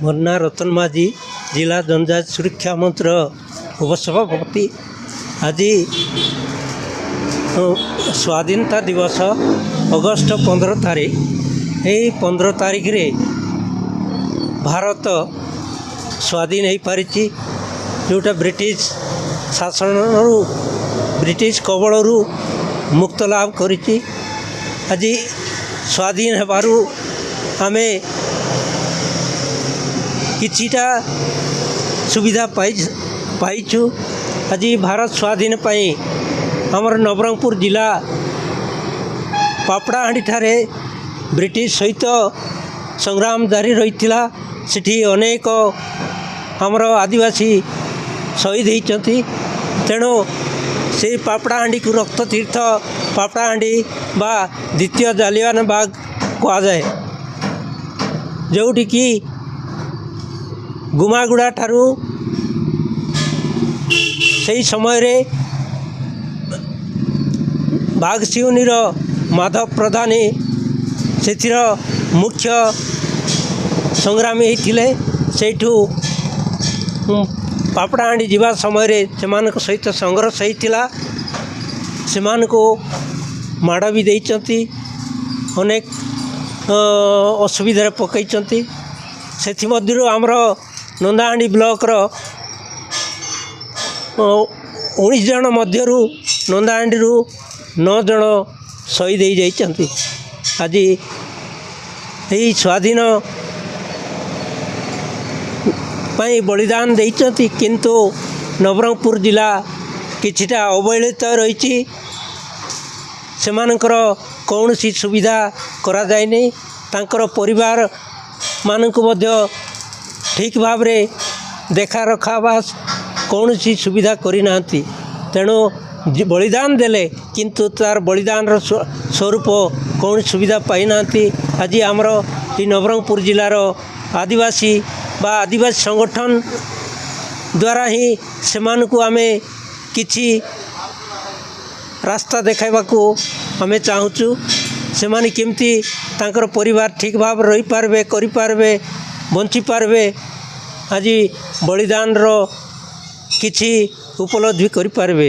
मोर ना रतन माझी जिला जनजात सुरक्षा मंत्र उपसभापति। आज स्वाधीनता दिवस अगस्ट 15 तारीख। यही 15 तारीख रे भारत स्वाधीन हो पारी, जोटा ब्रिटिश शासन ब्रिटिश कबलू मुक्त लाभ करी। आज स्वाधीन हेबारू आमे किछिटा सुविधा पाइछु। आज भारत स्वाधीन पाई आमर नवरंगपुर जिला पापड़ाहांडी ठारे ब्रिटिश सहित संग्राम जारी रही। सेठी अनेक आमर आदिवासी शहीद होती। तेणु से पापड़ाहांडी को रक्त तीर्थ पापड़ाहांडी बा द्वितीय जालियान बाग कहुए, जोटी कि गुमागुड़ा ठारू से समय रे बागसिउनीर माधव प्रधान से मुख्य संग्रामी होते। सेठू पापड़ाहांडी जीवा समय रे सेमानक सहित संघर्ष होता। सेमानको माड़ भी देइचंती, अनेक असुविधा पकईचंती। सेथिमध्यरु आमर नंदाहांडी ब्लॉकर 19 जन मध्यरु नंदाहांडी 9 जन शहीद हो जाइचंती। आज यही स्वाधीन पाई बलिदान देइचंती, किंतु नवरंगपुर जिला किछिटा अवहेलित रही। सेमानकर कौनसी सुविधा करा जाय नहीं। तांकर परिवार मानक मध्य ठीक भाव रे देखा रखा बा कौन सी सुविधा करी नांती। तेणु बलिदान देले किंतु तार बलिदान स्वरूप कौन सुविधा पाई नांती। आज आमर ये नवरंगपुर जिलार आदिवासी बा आदिवासी संगठन द्वारा ही सेमानकु आमे किछि रास्ता देखाइबाकू आमे चाहूचु। सेमाने केमती तांकर परिवार ठीक भाव रही पारबे, करि पारबे, बंची पारबे। आज बलिदान रो किछि उपलब्धि करि पारबे।